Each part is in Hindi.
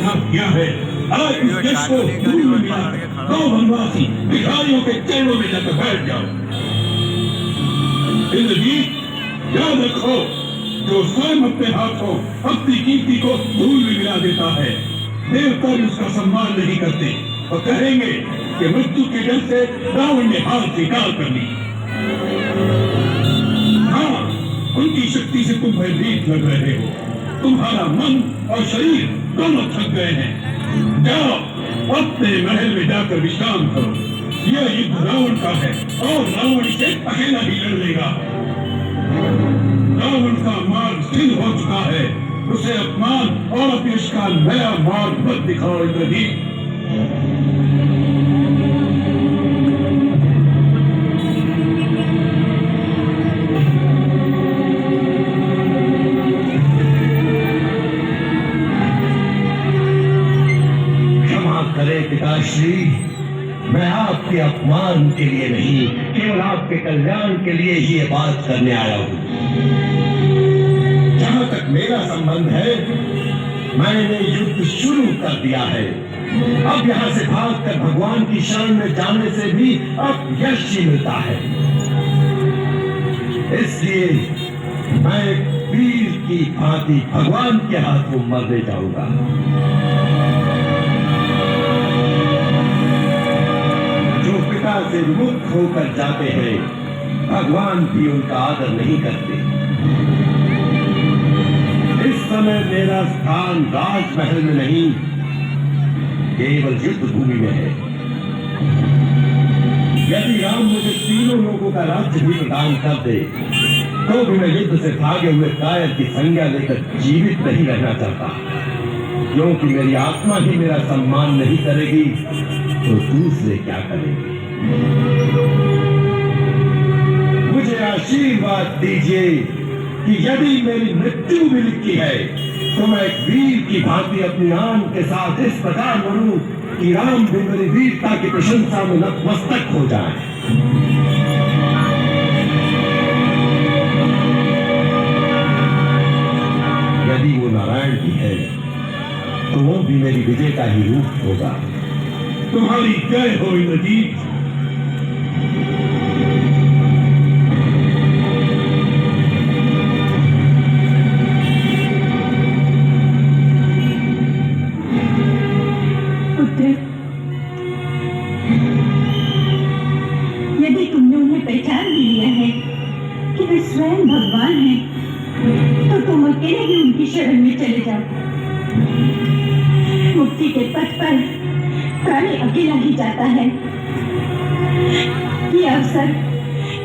साथ किया है। आज इस देश को धूल में मिलाकर दो वनवासी भिखारियों के चरणों में जाकर बैठ जाओ। जिंदगी याद रखो, जो स्वयं अपने हाथों अपनी कीर्ति को धूल में मिला देता है, देवता भी उसका सम्मान नहीं करते और कहेंगे कि मृत्यु के डर से रावण ने हार स्वीकार कर ली। हाँ, उनकी शक्ति से तुम भयभीत लग रहे हो। तुम्हारा मन और शरीर दोनों थक गए हैं। जाओ अपने महल में जाकर विश्राम करो। यह युद्ध रावण का है और रावण इसे अकेला ही लड़ लेगा। रावण का मार्ग स्थिर हो चुका है, उसे अपमान और अपयश का नया मार्ग मत दिखाओ इंद्रजीत। क्षमा करें पिताश्री, मैं आपके अपमान के लिए नहीं, केवल आपके कल्याण के लिए ही ये बात करने आया हूँ। जहाँ तक मेरा संबंध है, मैंने युद्ध शुरू कर दिया है। अब यहाँ से भागकर भगवान की शरण में जाने से भी अब यश ही मिलता है। इसलिए मैं वीर की भांति भगवान के हाथों मरने जाऊंगा। जो पिता से मुक्त होकर जाते हैं, भगवान भी उनका आदर नहीं करते। इस समय मेरा स्थान राजमहल में नहीं, केवल युद्ध भूमि में है। यदि राम मुझे तीनों लोगों का राज्य भी प्रदान कर दे, तो भी मैं युद्ध से भागे हुए कायर की संज्ञा लेकर जीवित नहीं रहना चाहता, क्योंकि मेरी आत्मा ही मेरा सम्मान नहीं करेगी तो दूसरे क्या करेंगे। मुझे आशीर्वाद दीजिए कि यदि मेरी मृत्यु भी लिखी है, तो मैं एक वीर की भांति अपनी आन के साथ इस प्रकार मरूं कि राम भी मेरी वीरता की प्रशंसा में नतमस्तक हो जाए। यदि वो नारायण भी है, तो वो भी मेरी विजय का ही रूप होगा। तुम्हारी जय हो इंद्रजीत। यदि तुमने उन्हें पहचान भी लिया है कि वे स्वयं भगवान हैं, तो तुम अकेले ही उनकी शरण में चले जाओ। मुक्ति के पथ पर प्राणी अकेला ही जाता है। ये अवसर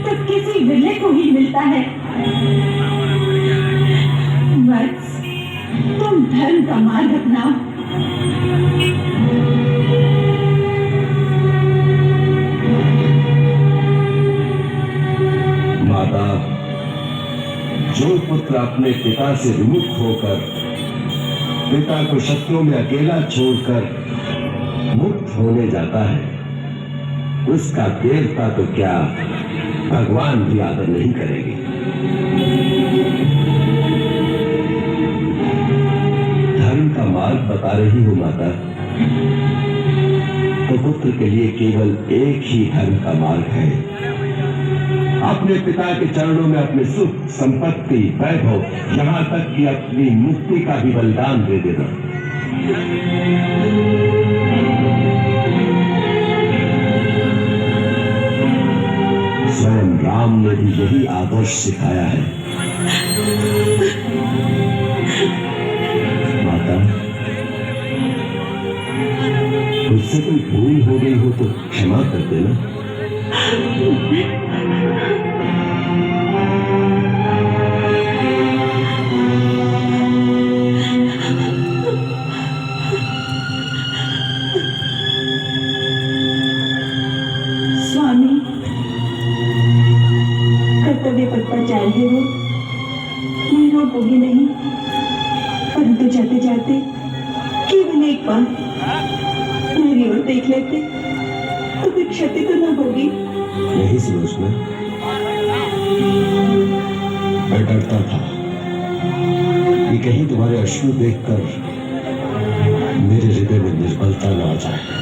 तो किसी विरले को ही मिलता है। वत्स, तुम धर्म का मार्ग अपनाओ। माता, जो पुत्र अपने पिता से विमुख होकर पिता को शत्रुओं में अकेला छोड़कर मुक्त होने जाता है, उसका देवता तो क्या, भगवान भी आदर नहीं करेंगे। धर्म का मार्ग बता रही हूँ माता, तो पुत्र के लिए केवल एक ही धर्म का मार्ग है। अपने पिता के चरणों में अपने सुख, संपत्ति, वैभव, यहाँ तक कि अपनी मुक्ति का भी बलिदान दे देना। स्वयं राम ने भी यही आदर्श सिखाया है। माता, मुझसे कोई भूल हो गई हो तो क्षमा कर देना। स्वामी, कर्तव्य पथ पर जा रहे हो, मैं रोकोगे नहीं, परंतु जाते जाते केवल एक बार मेरी ओर देख लेते तो कोई क्षति तो न होगी। नहीं सुलोचना, मैं डरता था कि कहीं तुम्हारे अश्रु देखकर जाए।